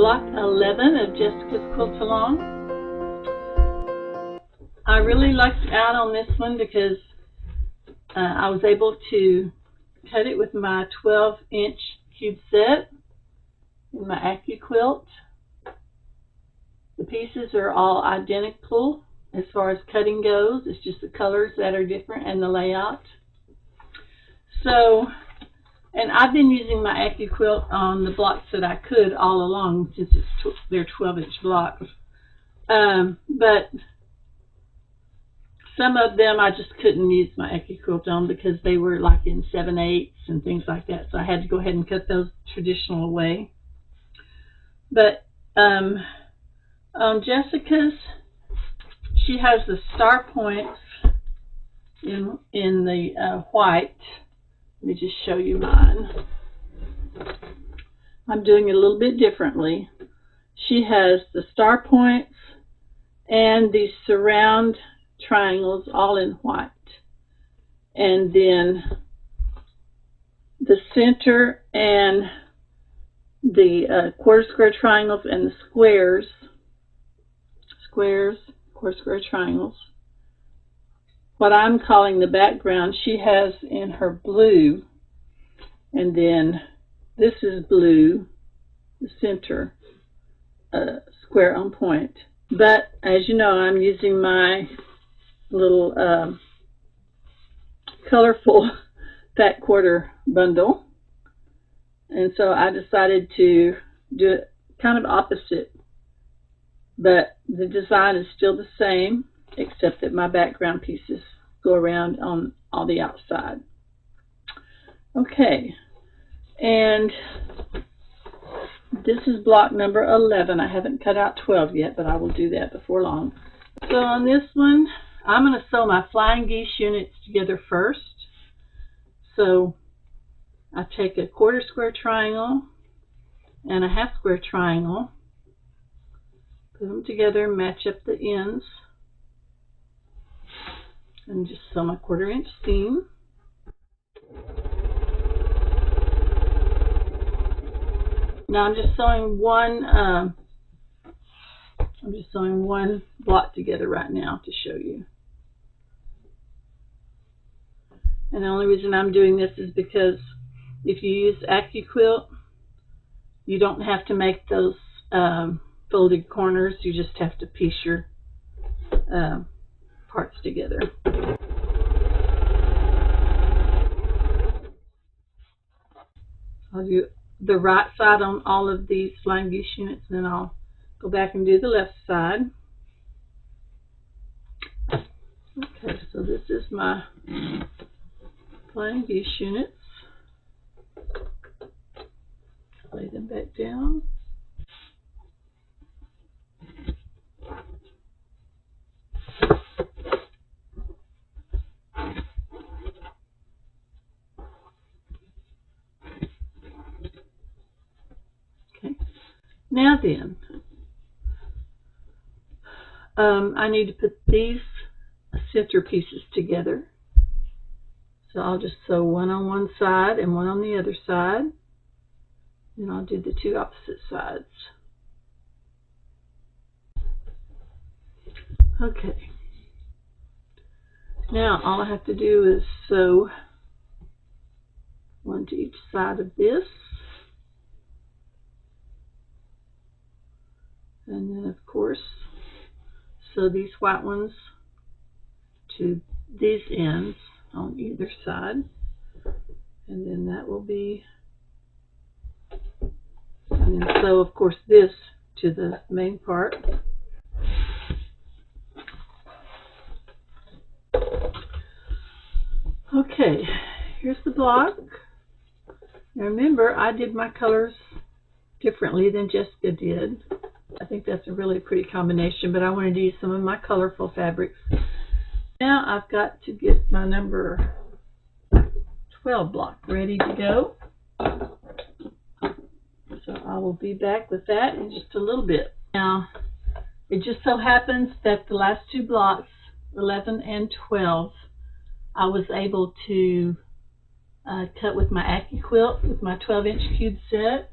block 11 of Jessica's Quilt-Along. I really lucked out on this one because I was able to cut it with my 12-inch cube set in my AccuQuilt. The pieces are all identical as far as cutting goes. It's just the colors that are different and the layout. So, and I've been using my AccuQuilt on the blocks that I could all along since they're 12-inch blocks. But some of them I just couldn't use my AccuQuilt on because they were like in 7/8 and things like that. So I had to go ahead and cut those traditional way. But on Jessica's, she has the star points in the white. Let me just show you mine. I'm doing it a little bit differently. She has the star points and these surround triangles all in white. And then the center and the quarter square triangles and the quarter square triangles. What I'm calling the background, she has in her blue, and then this is blue, the center, square on point. But as you know, I'm using my little colorful fat quarter bundle, and so I decided to do it kind of opposite, but the design is still the same except that my background pieces go around on the outside. Okay, and this is block number 11. I haven't cut out 12 yet, but I will do that before long. So on this one, I'm going to sew my flying geese units together first. So I take a quarter square triangle and a half square triangle, put them together, match up the ends, and just sew my 1/4 inch seam. Now I'm just sewing one block together right now to show you. And the only reason I'm doing this is because if you use AccuQuilt, you don't have to make those folded corners. You just have to piece your parts together. I'll do the right side on all of these flying geese units, and then I'll go back and do the left side. Okay, so this is my flying geese units. Lay them back down. Okay, now then, I need to put these center pieces together. So I'll just sew one on one side and one on the other side. And I'll do the two opposite sides. Okay. Now all I have to do is sew one to each side of this. And then of course sew these white ones to these ends on either side. And then that will be, and then sew of course this to the main part. Okay, here's the block. Now remember, I did my colors differently than Jessica did. I think that's a really pretty combination, but I wanted to use some of my colorful fabrics. Now I've got to get my number 12 block ready to go. So I will be back with that in just a little bit. Now, it just so happens that the last two blocks, 11 and 12, I was able to cut with my AccuQuilt with my 12-inch cube set.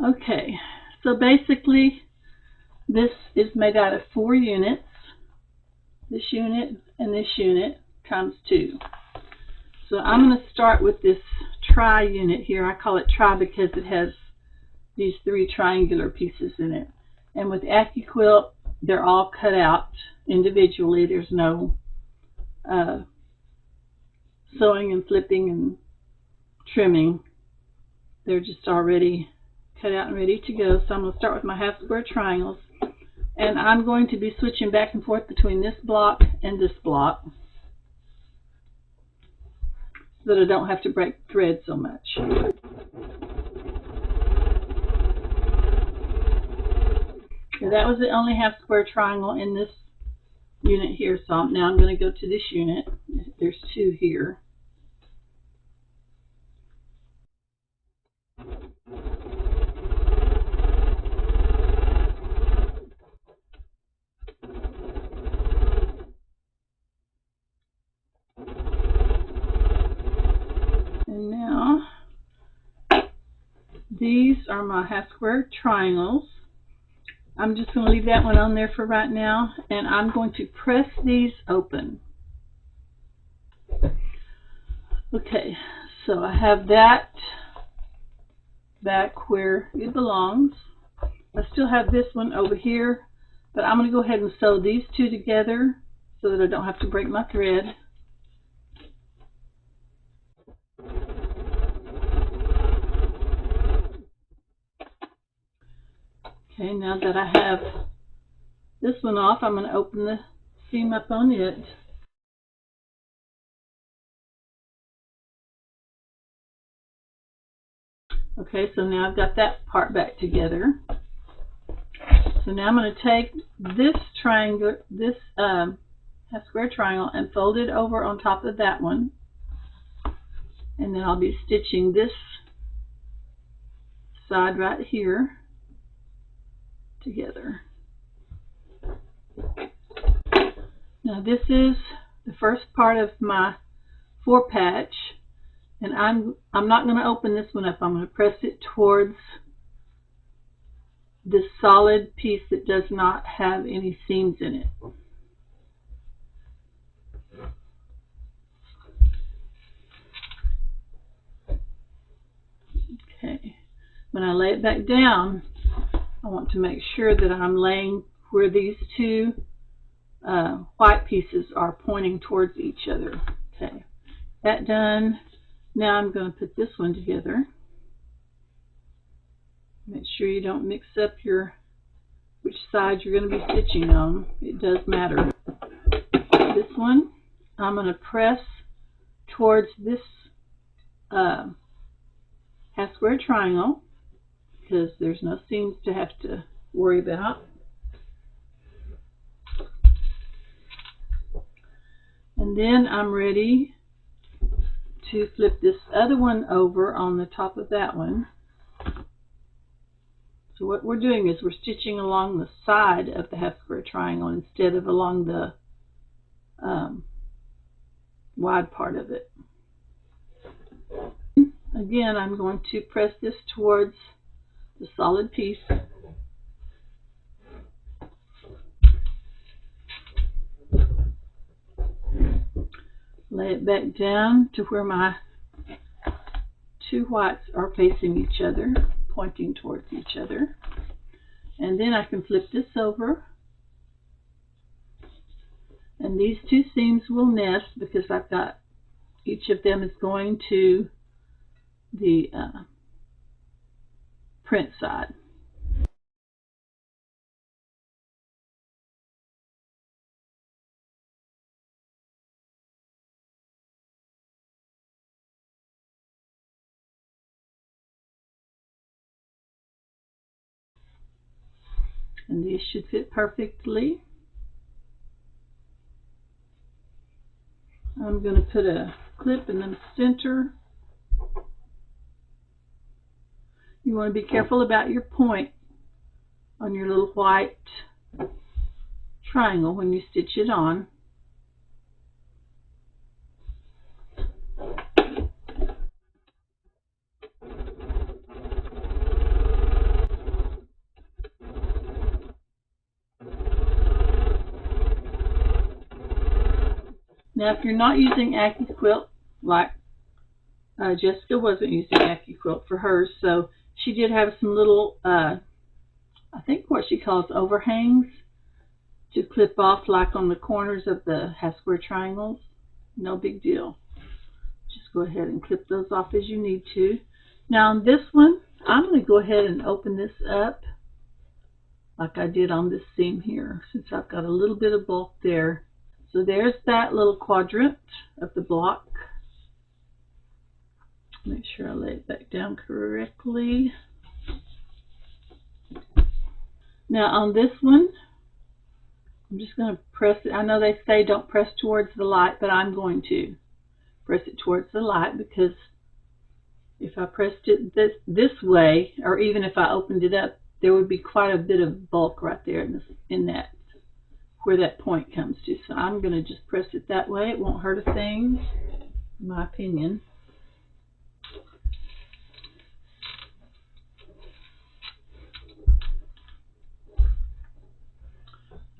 Okay, so basically this is made out of 4 units. This unit and this unit times 2. So I'm going to start with this tri unit here. I call it tri because it has these 3 triangular pieces in it. And with AccuQuilt, they're all cut out individually. There's no sewing and flipping and trimming. They're just already cut out and ready to go. So I'm going to start with my half square triangles. And I'm going to be switching back and forth between this block and this block so that I don't have to break thread so much. Okay, that was the only half square triangle in this unit here, so now I'm going to go to this unit. There's 2 here. And now these are my half square triangles. I'm just going to leave that one on there for right now, and I'm going to press these open. Okay, so I have that back where it belongs. I still have this one over here, but I'm going to go ahead and sew these 2 together so that I don't have to break my thread. Okay, now that I have this one off, I'm going to open the seam up on it. Okay, so now I've got that part back together. So now I'm going to take this triangle, this half square triangle, and fold it over on top of that one. And then I'll be stitching this side right here together. Now this is the first part of my 4 patch, and I'm not going to open this one up. I'm going to press it towards this solid piece that does not have any seams in it. Okay, when I lay it back down, I want to make sure that I'm laying where these 2 white pieces are pointing towards each other. Okay, that done. Now I'm going to put this one together. Make sure you don't mix up which side you're going to be stitching on. It does matter. This one, I'm going to press towards this half square triangle because there's no seams to have to worry about. And then I'm ready to flip this other one over on the top of that one. So what we're doing is we're stitching along the side of the half square triangle instead of along the wide part of it. Again, I'm going to press this towards the solid piece. Lay it back down to where my 2 whites are facing each other, pointing towards each other. And then I can flip this over. And these 2 seams will nest because I've got each of them is going to the print side. And these should fit perfectly. I'm going to put a clip in the center. You want to be careful about your point on your little white triangle when you stitch it on. Now, if you're not using AccuQuilt, like Jessica wasn't using AccuQuilt for hers, so she did have some little, I think what she calls overhangs to clip off, like on the corners of the half square triangles. No big deal. Just go ahead and clip those off as you need to. Now on this one, I'm going to go ahead and open this up like I did on this seam here, since I've got a little bit of bulk there. So there's that little quadrant of the block. Make sure I lay it back down correctly. Now on this one, I'm just going to press it. I know they say don't press towards the light, but I'm going to press it towards the light, because if I pressed it this way, or even if I opened it up, there would be quite a bit of bulk right there in that, where that point comes to. So I'm going to just press it that way. It won't hurt a thing, in my opinion.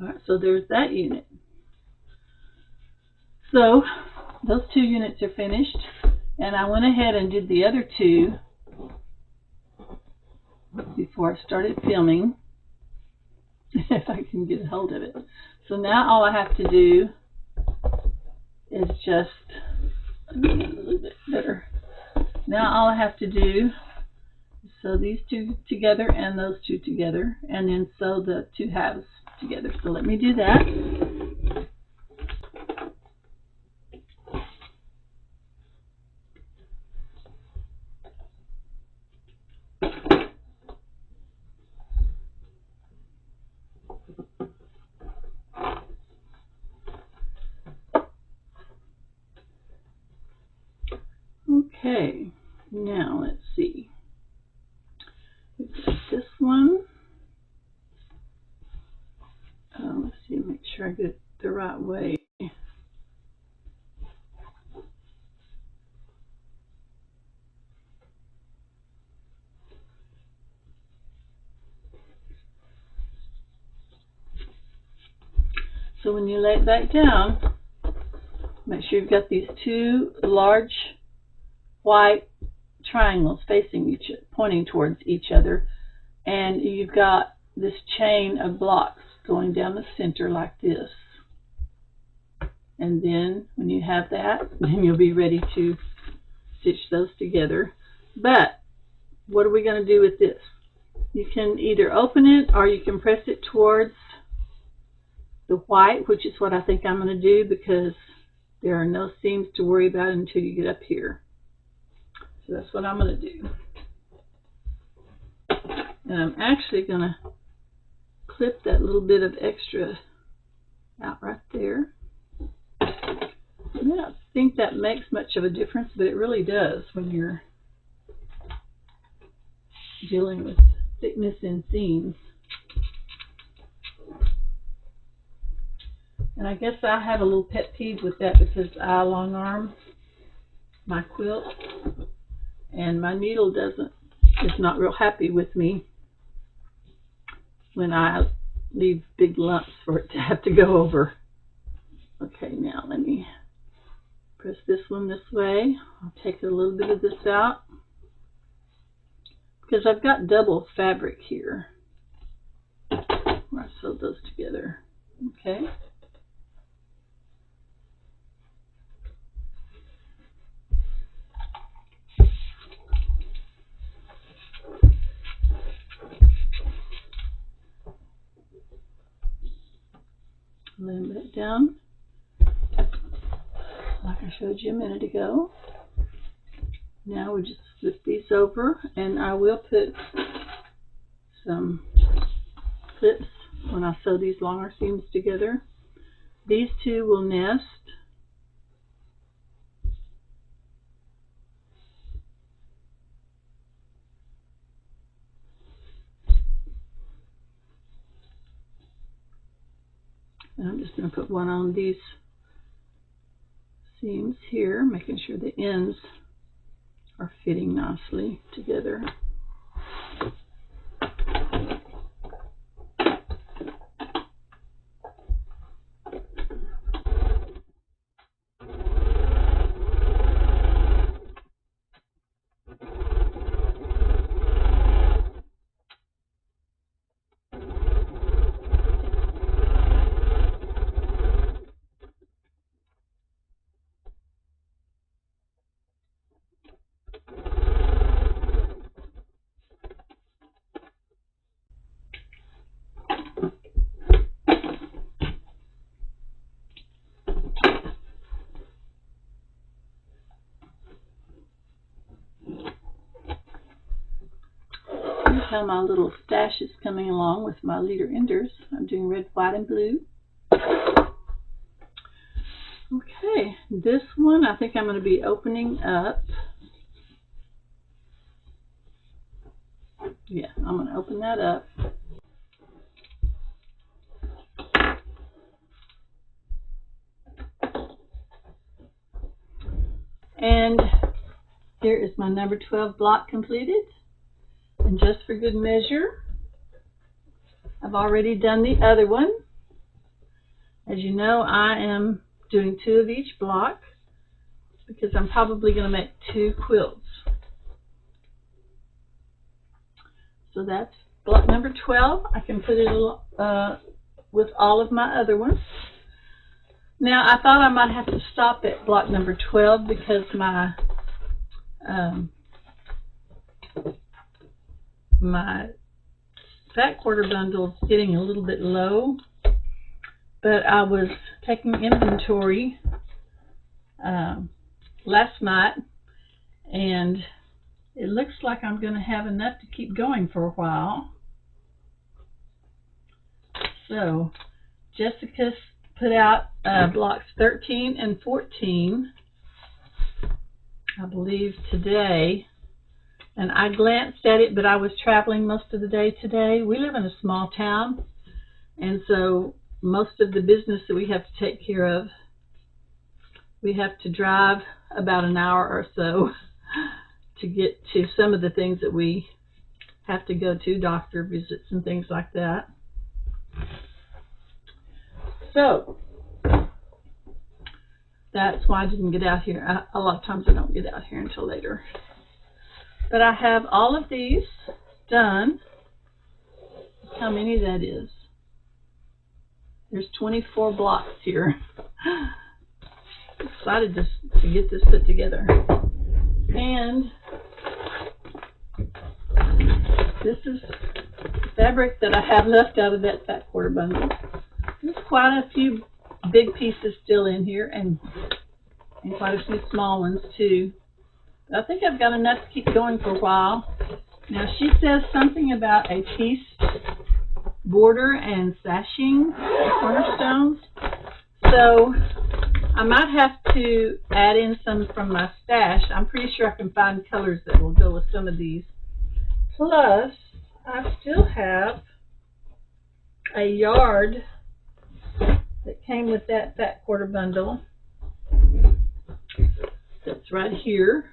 Alright, so there's that unit. So those 2 units are finished, and I went ahead and did the other 2 before I started filming, if I can get a hold of it. So now all I have to do is just, a little bit better. Now all I have to do is sew these 2 together and those 2 together, and then sew the 2 halves together. So let me do that. Okay, now let's see. We've got this one. Let's see, make sure I get it the right way. So when you lay it back down, make sure you've got these 2 large white triangles facing pointing towards each other, and you've got this chain of blocks going down the center like this. And then when you have that, then you'll be ready to stitch those together. But what are we going to do with this? You can either open it, or you can press it towards the white, which is what I think I'm going to do, because there are no seams to worry about until you get up here. So that's what I'm going to do. And I'm actually going to clip that little bit of extra out right there. I don't think that makes much of a difference, but it really does when you're dealing with thickness in seams. And I guess I have a little pet peeve with that, because I long arm my quilt, and my needle is not real happy with me when I leave big lumps for it to have to go over. Okay, now let me press this one this way. I'll take a little bit of this out, because I've got double fabric here where I sewed those together. Okay. Lay that down like I showed you a minute ago. Now we just flip these over, and I will put some clips when I sew these longer seams together. These 2 will nest. And I'm just going to put one on these seams here, making sure the ends are fitting nicely together. how my little stash is coming along with my leader enders. I'm doing red, white, and blue. Okay, this one I think I'm going to be opening up. Yeah, I'm going to open that up. And here is my number 12 block completed. And just for good measure, I've already done the other one. As you know, I am doing 2 of each block because I'm probably going to make 2 quilts. So that's block number 12. I can put it with all of my other ones. Now, I thought I might have to stop at block number 12 because my my fat quarter bundle is getting a little bit low, but I was taking inventory last night, and it looks like I'm going to have enough to keep going for a while. So Jessica put out blocks 13 and 14, I believe, today. And I glanced at it, but I was traveling most of the day today. We live in a small town, and so most of the business that we have to take care of, we have to drive about an hour or so to get to some of the things that we have to go to, doctor visits and things like that. So that's why I didn't get out here. A lot of times I don't get out here until later. But I have all of these done. How many that is? There's 24 blocks here. Excited to get this put together. And this is fabric that I have left out of that fat quarter bundle. There's quite a few big pieces still in here, and quite a few small ones too. I think I've got enough to keep going for a while. Now, she says something about a piece border and sashing the cornerstones. So I might have to add in some from my stash. I'm pretty sure I can find colors that will go with some of these. Plus, I still have a yard that came with that fat quarter bundle. That's right here.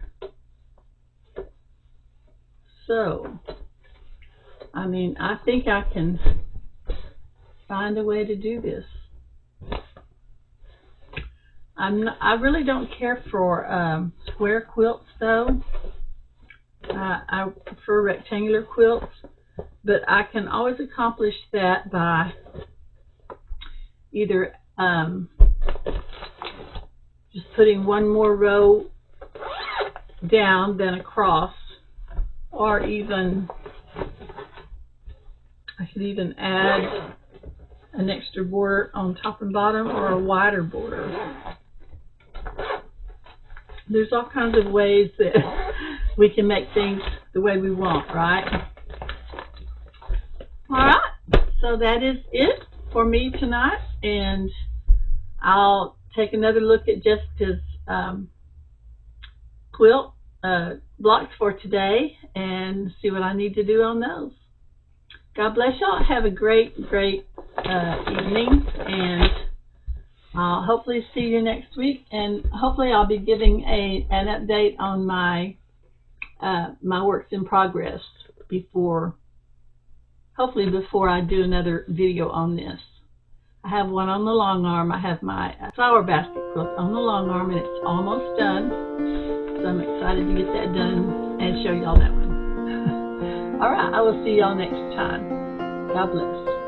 So, I mean, I think I can find a way to do this. I really don't care for square quilts, though. I prefer rectangular quilts, but I can always accomplish that by either just putting one more row down than across, or even I could even add an extra border on top and bottom, or a wider border. There's all kinds of ways that we can make things the way we want, right? Alright, so that is it for me tonight, and I'll take another look at Jessica's quilt blocks for today and see what I need to do on those. God bless y'all. Have a great evening, and I'll hopefully see you next week, and hopefully I'll be giving an update on my my works in progress hopefully before I do another video on this. I have one on the long arm. I have my flower basket quilt on the long arm, and it's almost done. So I'm excited to get that done and show y'all that one. All right, I will see y'all next time. God bless.